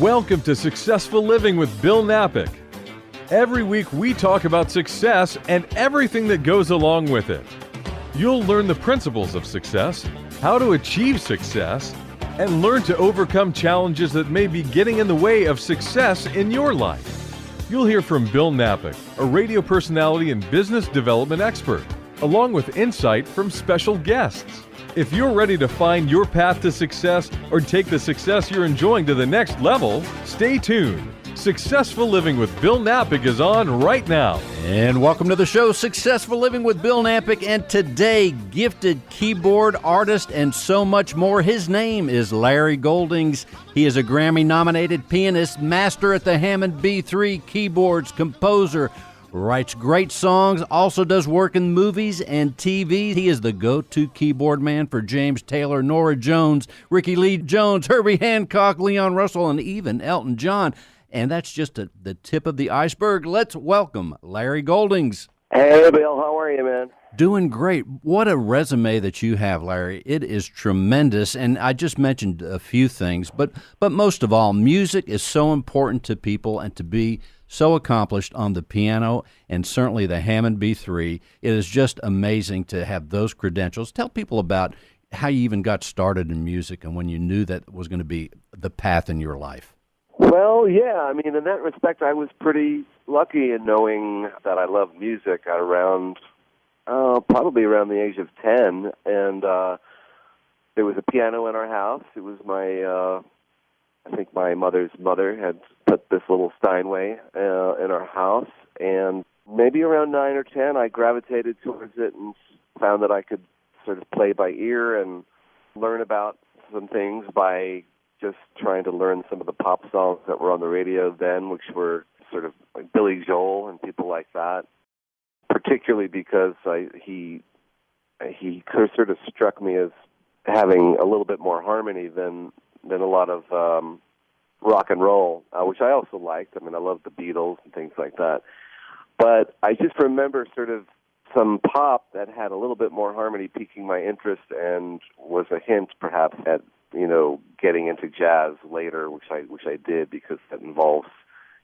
Welcome to Successful Living with Bill Napick. Every week we talk about success and everything that goes along with it. You'll learn the principles of success, how to achieve success, and learn to overcome challenges that may be getting in the way of success in your life. You'll hear from Bill Napick, a radio personality and business development expert, along with insight from special guests. If you're ready to find your path to success or take the success you're enjoying to the next level, stay tuned. Successful Living with Bill Napick is on right now. And welcome to the show, Successful Living with Bill Napick. And today, gifted keyboard artist and so much more. His name is Larry Goldings. He is a Grammy-nominated pianist, master at the Hammond B3, keyboards, composer, writes great songs, also does work in movies and TV. He is the go-to keyboard man for James Taylor, Norah Jones, Ricky Lee Jones, Herbie Hancock, Leon Russell, and even Elton John. And that's just the tip of the iceberg. Let's welcome Larry Goldings. Hey, Bill. How are you, man? Doing great. What a resume that you have, Larry. It is tremendous. And I just mentioned a few things, but most of all, music is so important to people, and to be so accomplished on the piano and certainly the Hammond B3. It is just amazing to have those credentials. Tell people about how you even got started in music and when you knew that was going to be the path in your life. Well, yeah. I mean, in that respect, I was pretty lucky in knowing that I loved music at around, probably around the age of 10. And there was a piano in our house. It was I think my mother's mother had put this little Steinway in our house, and maybe around 9 or 10, I gravitated towards it and found that I could sort of play by ear and learn about some things by just trying to learn some of the pop songs that were on the radio then, which were sort of like Billy Joel and people like that, particularly because he sort of struck me as having a little bit more harmony than a lot of rock and roll, which I also liked. I mean, I loved the Beatles and things like that. But I just remember sort of some pop that had a little bit more harmony piquing my interest and was a hint perhaps at, getting into jazz later, which I did because that involves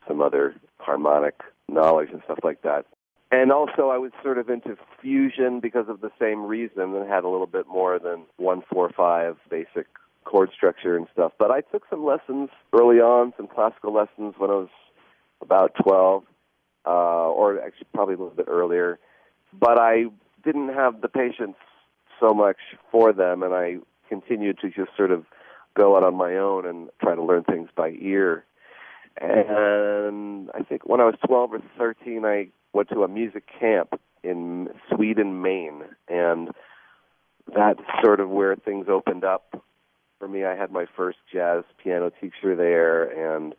some other harmonic knowledge and stuff like that. And also I was sort of into fusion because of the same reason, and had a little bit more than 1-4-5 basic chord structure and stuff. But I took some lessons early on, some classical lessons when I was about 12, or actually probably a little bit earlier. But I didn't have the patience so much for them, and I continued to just sort of go out on my own and try to learn things by ear. And I think when I was 12 or 13, I went to a music camp in Sweden, Maine, and that's sort of where things opened up. For me, I had my first jazz piano teacher there, and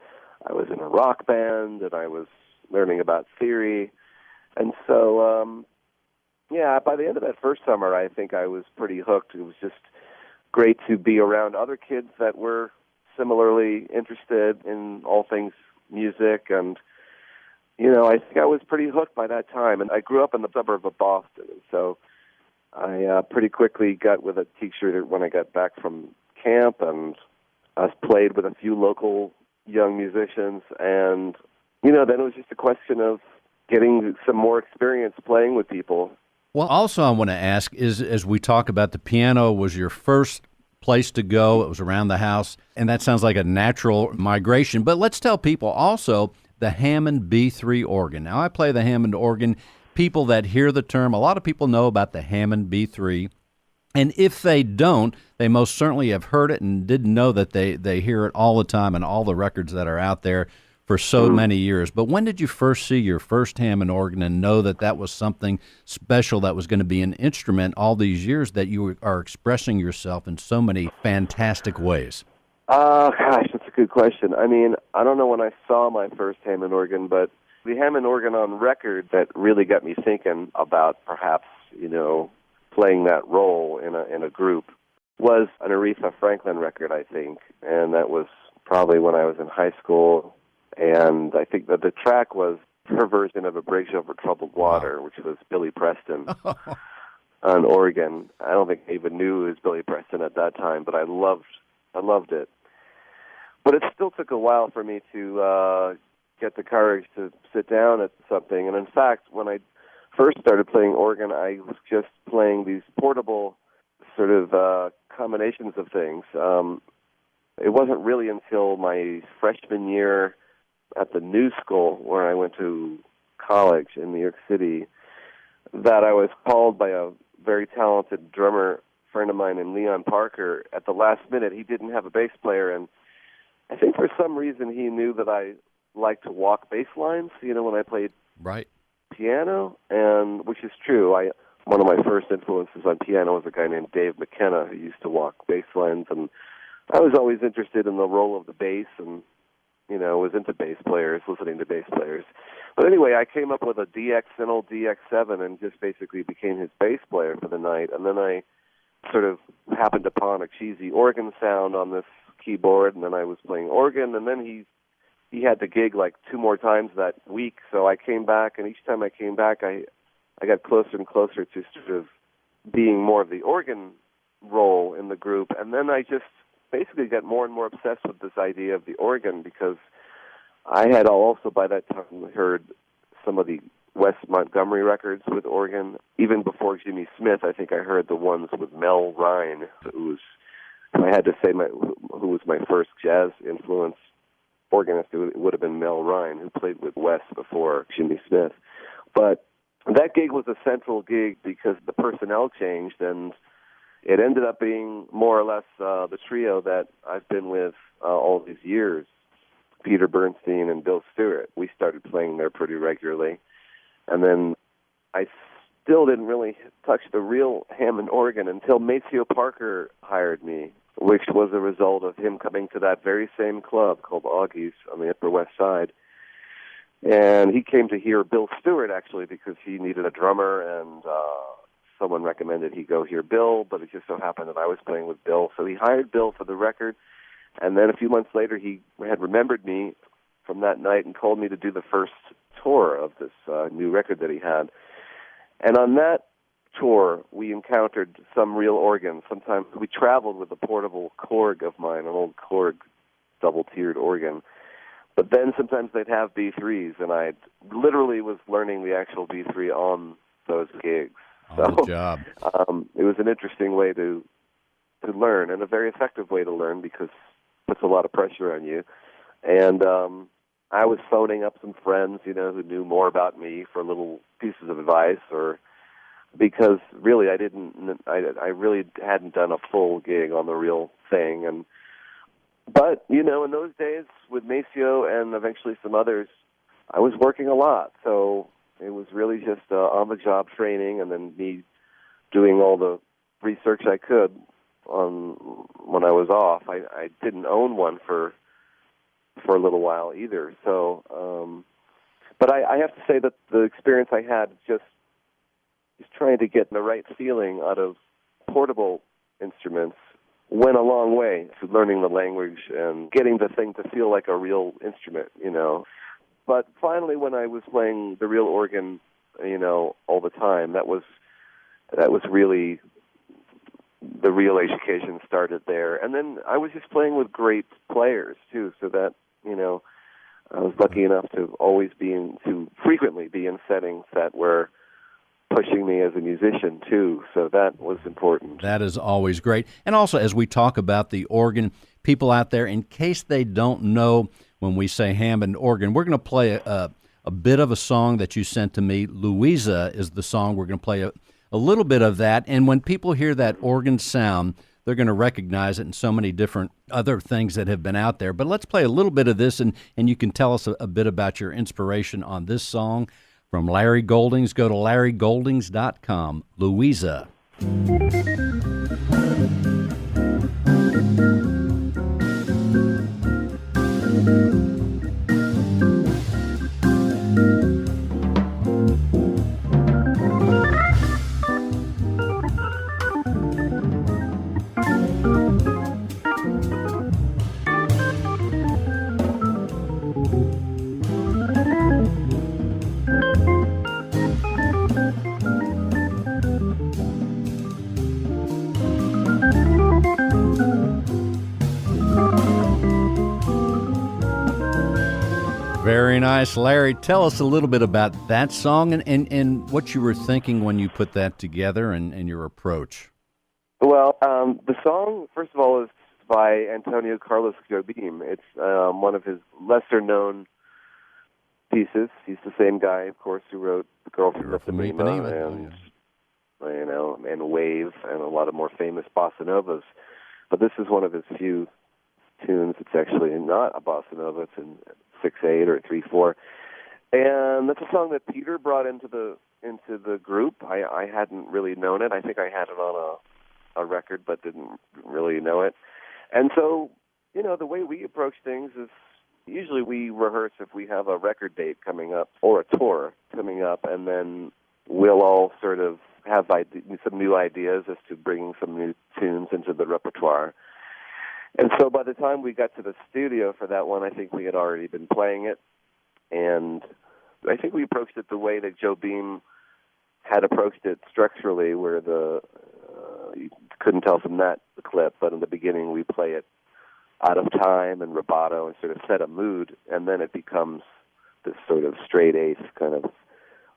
I was in a rock band, and I was learning about theory. And so, by the end of that first summer, I think I was pretty hooked. It was just great to be around other kids that were similarly interested in all things music. And, I think I was pretty hooked by that time. And I grew up in the suburb of Boston, and so I pretty quickly got with a teacher when I got back from camp, and I played with a few local young musicians, and then it was just a question of getting some more experience playing with people. Well, also I want to ask is, as we talk about, the piano was your first place to go. It was around the house, and that sounds like a natural migration. But let's tell people also the Hammond B3 organ. Now, I play the Hammond organ. People that hear the term, a lot of people know about the Hammond B3. And if they don't, they most certainly have heard it and didn't know that they hear it all the time and all the records that are out there for so many years. But when did you first see your first Hammond organ and know that that was something special, that was going to be an instrument all these years, that you are expressing yourself in so many fantastic ways? Gosh, that's a good question. I mean, I don't know when I saw my first Hammond organ, but the Hammond organ on record that really got me thinking about perhaps, playing that role in a group was an Aretha Franklin record, I think. And that was probably when I was in high school. And I think that the track was her version of A Bridge Over Troubled Water, which was Billy Preston on organ. I don't think I even knew it was Billy Preston at that time, but I loved it. But it still took a while for me to get the courage to sit down at something. And in fact, when I first started playing organ, I was just playing these portable sort of combinations of things. It wasn't really until my freshman year at the New School, where I went to college in New York City, that I was called by a very talented drummer friend of mine named Leon Parker. At the last minute, he didn't have a bass player, and I think for some reason he knew that I liked to walk bass lines, when I played Right. piano, and which is true. One of my first influences on piano was a guy named Dave McKenna, who used to walk bass lines, and I was always interested in the role of the bass, and was into bass players, listening to bass players. But anyway, I came up with an old DX7, and just basically became his bass player for the night. And then I sort of happened upon a cheesy organ sound on this keyboard, and then I was playing organ, and then he had the gig like 2 more times that week. So I came back, and each time I came back, I got closer and closer to sort of being more of the organ role in the group. And then I just basically got more and more obsessed with this idea of the organ, because I had also by that time heard some of the Wes Montgomery records with organ. Even before Jimmy Smith, I think I heard the ones with Mel Rhine, who I had to say who was my first jazz influence organist. It would have been Mel Rhine, who played with Wes before Jimmy Smith. But that gig was a central gig because the personnel changed, and it ended up being more or less the trio that I've been with all these years, Peter Bernstein and Bill Stewart. We started playing there pretty regularly. And then I still didn't really touch the real Hammond organ until Maceo Parker hired me, which was a result of him coming to that very same club called Augie's on the Upper West Side. And he came to hear Bill Stewart, actually, because he needed a drummer, and someone recommended he go hear Bill, but it just so happened that I was playing with Bill. So he hired Bill for the record, and then a few months later he had remembered me from that night and called me to do the first tour of this new record that he had. And on that tour, we encountered some real organs. Sometimes we traveled with a portable Korg of mine, an old Korg double-tiered organ. But then sometimes they'd have B3s, and I literally was learning the actual B3 on those gigs. On the job. It was an interesting way to learn, and a very effective way to learn, because it puts a lot of pressure on you. And I was phoning up some friends, who knew more about me for little pieces of advice, or because really I really hadn't done a full gig on the real thing. But in those days with Maceo and eventually some others, I was working a lot, so it was really just on-the-job training, and then me doing all the research I could on when I was off. I didn't own one for a little while either. So, but I have to say that the experience I had just trying to get the right feeling out of portable instruments went a long way to learning the language and getting the thing to feel like a real instrument, But finally, when I was playing the real organ, all the time, that was really the real education started there. And then I was just playing with great players too, so that I was lucky enough to frequently be in settings that were pushing me as a musician too. So that was important. That is always great. And also, as we talk about the organ, people out there, in case they don't know, when we say Hammond organ, we're going to play a bit of a song that you sent to me. Louisa is the song. We're going to play a little bit of that. And when people hear that organ sound, they're going to recognize it in so many different other things that have been out there. But let's play a little bit of this, and you can tell us a bit about your inspiration on this song from Larry Goldings. Go to LarryGoldings.com. Louisa. Very nice. Larry, tell us a little bit about that song and what you were thinking when you put that together and your approach. Well, the song, first of all, is by Antonio Carlos Jobim. It's one of his lesser-known pieces. He's the same guy, of course, who wrote The Girl from Ipanema and Wave and a lot of more famous bossa novas. But this is one of his few tunes. It's actually not a bossa nova. It's in 6/8 or 3/4, and that's a song that Peter brought into the group. I hadn't really known it. I think I had it on a record, but didn't really know it. And so, the way we approach things is usually we rehearse if we have a record date coming up or a tour coming up, and then we'll all sort of have some new ideas as to bringing some new tunes into the repertoire. And so by the time we got to the studio for that one, I think we had already been playing it. And I think we approached it the way that Jobim had approached it structurally, where you couldn't tell from the clip, but in the beginning we play it out of time and rubato and sort of set a mood, and then it becomes this sort of straight eighth kind of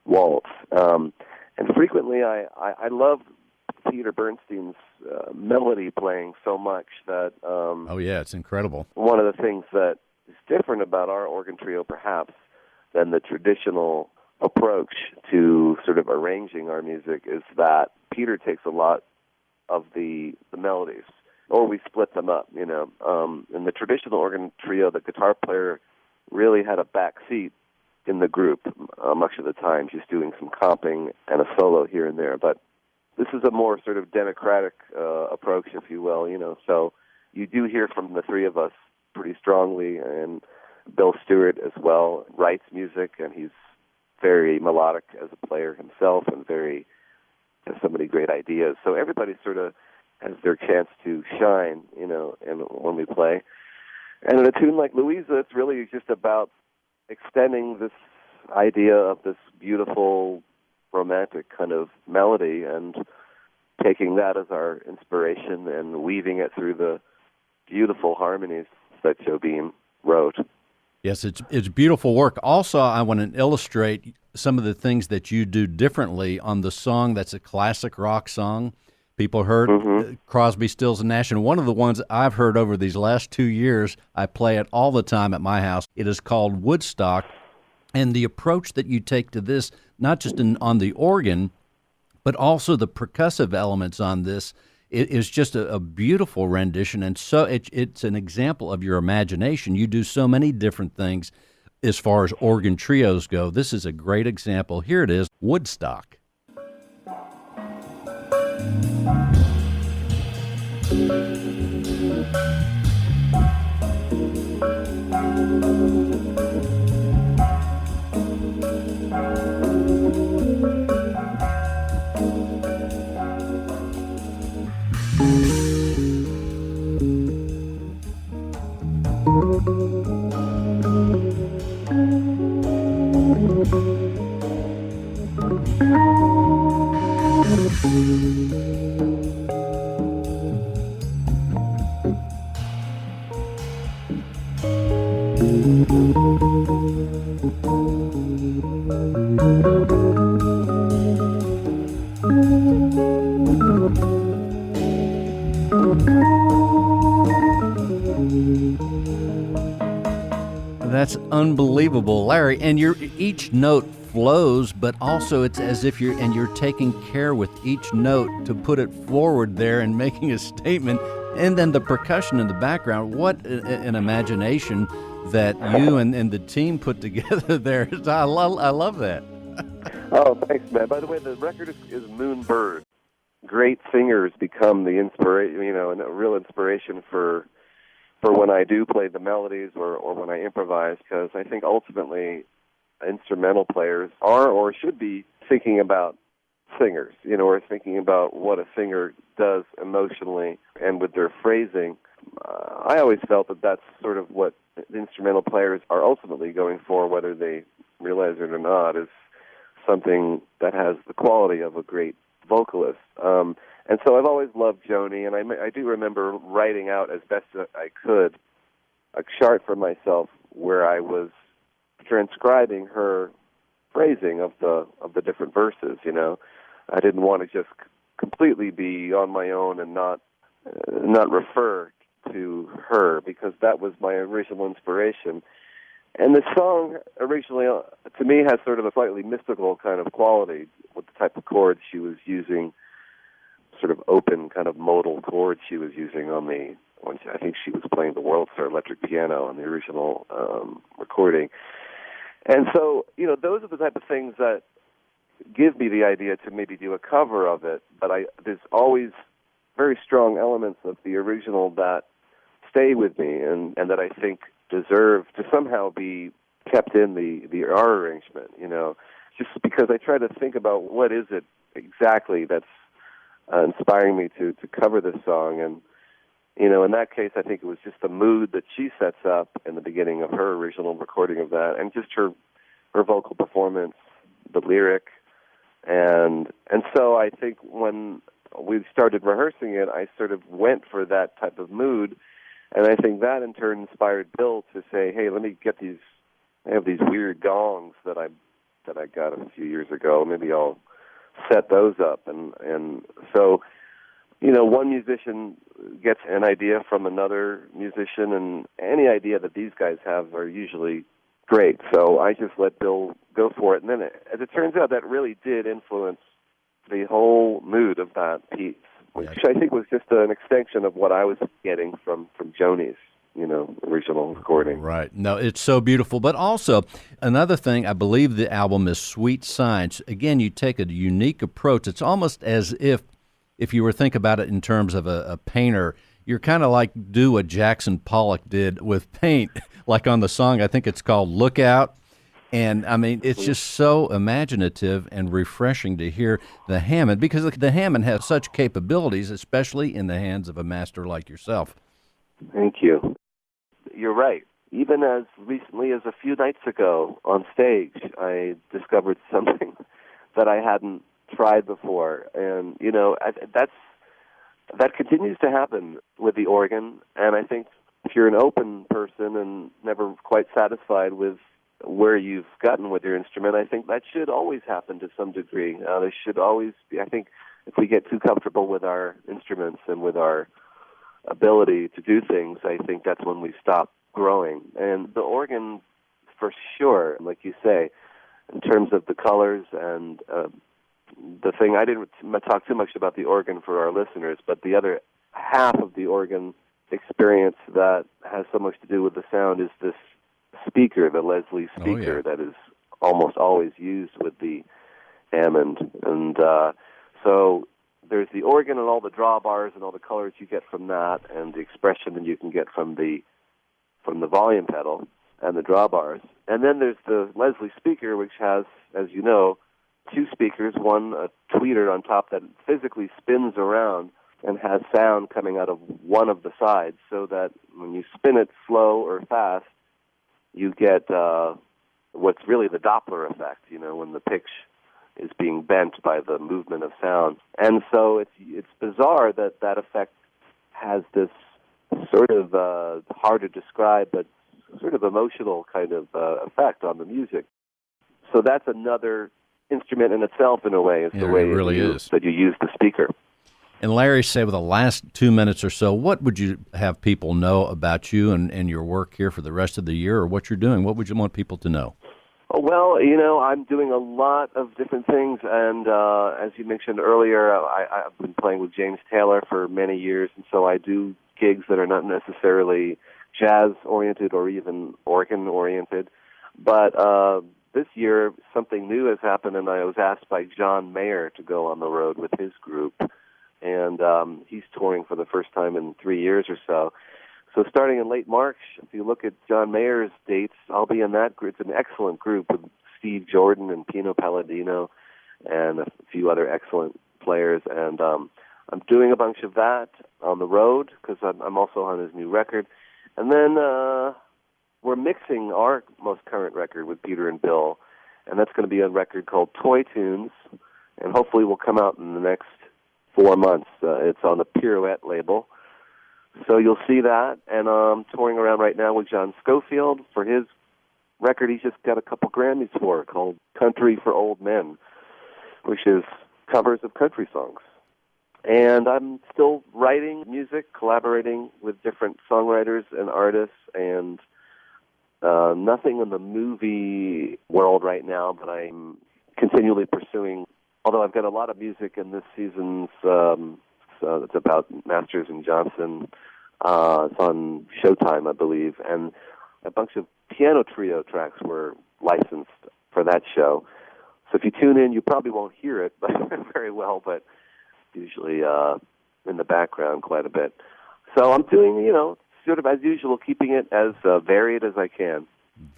waltz. And frequently I love Peter Bernstein's melody playing so much that... oh, yeah, it's incredible. One of the things that is different about our organ trio, perhaps, than the traditional approach to sort of arranging our music is that Peter takes a lot of the melodies, or we split them up, In the traditional organ trio, the guitar player really had a back seat in the group much of the time, just doing some comping and a solo here and there. But this is a more sort of democratic approach, if you will, So you do hear from the three of us pretty strongly, and Bill Stewart as well writes music, and he's very melodic as a player himself and has so many great ideas. So everybody sort of has their chance to shine, and when we play. And in a tune like Louisa, it's really just about extending this idea of this beautiful, romantic kind of melody and taking that as our inspiration and weaving it through the beautiful harmonies that Jobim wrote. Yes, it's beautiful work. Also, I want to illustrate some of the things that you do differently on the song that's a classic rock song. People heard Crosby, Stills, and Nash, and one of the ones I've heard over these last 2 years, I play it all the time at my house. It is called Woodstock, and the approach that you take to this, not just on the organ, but also the percussive elements on this, it is just a beautiful rendition, and so it's an example of your imagination. You do so many different things as far as organ trios go. This is a great example. Here it is, Woodstock. That's unbelievable, Larry. And each note flows, but also it's as if you're taking care with each note to put it forward there and making a statement. And then the percussion in the background. What an imagination that you and the team put together there. I love that. Oh, thanks, man. By the way, the record is Moonbird. Great singers become the inspiration, and a real inspiration for when I do play the melodies or when I improvise, because I think ultimately instrumental players are or should be thinking about singers, or thinking about what a singer does emotionally and with their phrasing. I always felt that that's sort of what instrumental players are ultimately going for, whether they realize it or not, is something that has the quality of a great vocalist. And so I've always loved Joni, and I do remember writing out as best as I could a chart for myself where I was transcribing her phrasing of the different verses. I didn't want to just completely be on my own and not refer to her, because that was my original inspiration. And the song originally, to me, has sort of a slightly mystical kind of quality with the type of chords she was using, sort of open kind of modal chords she was using I think she was playing the World Star electric piano on the original recording. And so, those are the type of things that give me the idea to maybe do a cover of it, but there's always very strong elements of the original that stay with me and that I think deserve to somehow be kept in the our arrangement, just because I try to think about what is it exactly that's inspiring me to cover this song. And, in that case, I think it was just the mood that she sets up in the beginning of her original recording of that, and just her vocal performance, the lyric. And so I think when we started rehearsing it, I sort of went for that type of mood, and I think that in turn inspired Bill to say, hey, let me get these, I have these weird gongs that I got a few years ago, maybe I'll set those up. And so, one musician gets an idea from another musician, and any idea that these guys have are usually great. So I just let Bill go for it. And then, as it turns out, that really did influence the whole mood of that piece, which I think was just an extension of what I was getting from Joni's, original recording. Right. No, it's so beautiful. But also, another thing, I believe the album is Sweet Science. Again, you take a unique approach. It's almost as if you were to think about it in terms of a painter, you're kind of like do what Jackson Pollock did with paint, like on the song, I think it's called Lookout. And, I mean, it's just so imaginative and refreshing to hear the Hammond, because the Hammond has such capabilities, especially in the hands of a master like yourself. Thank you. You're right. Even as recently as a few nights ago on stage, I discovered something that I hadn't tried before. And, that continues to happen with the organ. And I think if you're an open person and never quite satisfied with where you've gotten with your instrument, I think that should always happen to some degree. There should always be, I think, if we get too comfortable with our instruments and with our ability to do things, I think that's when we stop growing. And the organ, for sure, like you say, in terms of the colors and the thing, I didn't talk too much about the organ for our listeners, but the other half of the organ experience that has so much to do with the sound is this speaker, the Leslie speaker, that is almost always used with the Hammond. And so there's the organ and all the drawbars and all the colors you get from that, and the expression that you can get from the volume pedal and the drawbars. And then there's the Leslie speaker, which has, as you know, two speakers, one a tweeter on top that physically spins around and has sound coming out of one of the sides, so that when you spin it slow or fast, you get what's really the Doppler effect, when the pitch is being bent by the movement of sound. And so it's bizarre that effect has this sort of hard to describe, but sort of emotional kind of effect on the music. So that's another instrument in itself, in a way, is the way it really is that you use the speaker. And Larry, say with the last 2 minutes or so, what would you have people know about you and your work here for the rest of the year, or what you're doing? What would you want people to know? Well, I'm doing a lot of different things, and as you mentioned earlier, I've been playing with James Taylor for many years, and so I do gigs that are not necessarily jazz-oriented or even organ-oriented. But this year, something new has happened, and I was asked by John Mayer to go on the road with his group. And he's touring for the first time in 3 years or so. So starting in late March, if you look at John Mayer's dates, I'll be in that group. It's an excellent group with Steve Jordan and Pino Palladino and a few other excellent players. And I'm doing a bunch of that on the road because I'm also on his new record. And then we're mixing our most current record with Peter and Bill, and that's going to be a record called Toy Tunes, and hopefully will come out in the next 4 months. It's on the Pirouette label. So you'll see that. And I'm touring around right now with John Scofield for his record he just got a couple Grammys for called Country for Old Men, which is covers of country songs. And I'm still writing music, collaborating with different songwriters and artists, and nothing in the movie world right now, but I'm continually pursuing. Although I've got a lot of music in this season's, it's about Masters and Johnson. It's on Showtime, I believe, and a bunch of piano trio tracks were licensed for that show. So if you tune in, you probably won't hear it very well, but usually in the background quite a bit. So I'm doing, sort of as usual, keeping it as varied as I can.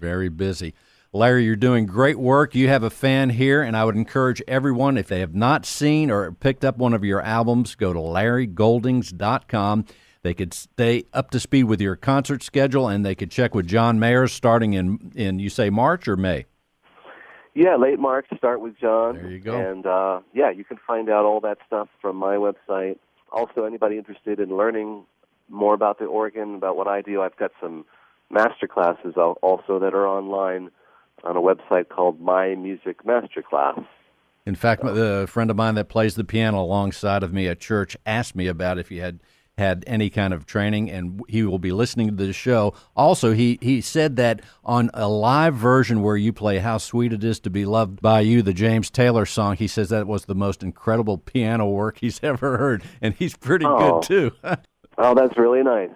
Very busy. Larry, you're doing great work. You have a fan here, and I would encourage everyone, if they have not seen or picked up one of your albums, go to LarryGoldings.com. They could stay up to speed with your concert schedule, and they could check with John Mayer starting in you say March or May? Yeah, late March, start with John. There you go. And, you can find out all that stuff from my website. Also, anybody interested in learning more about the organ, about what I do, I've got some master classes also that are online on a website called My Music Masterclass. In fact, a friend of mine that plays the piano alongside of me at church asked me about if you had any kind of training, and he will be listening to the show. Also, he said that on a live version where you play How Sweet It Is to Be Loved by You, the James Taylor song, he says that was the most incredible piano work he's ever heard, and he's pretty good, too. Oh, that's really nice.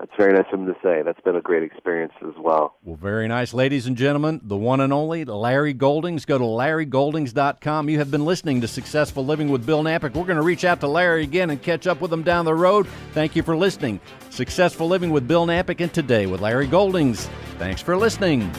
That's very nice of him to say. That's been a great experience as well. Well, very nice. Ladies and gentlemen, the one and only Larry Goldings. Go to LarryGoldings.com. You have been listening to Successful Living with Bill Napick. We're going to reach out to Larry again and catch up with him down the road. Thank you for listening. Successful Living with Bill Napick and Today with Larry Goldings. Thanks for listening.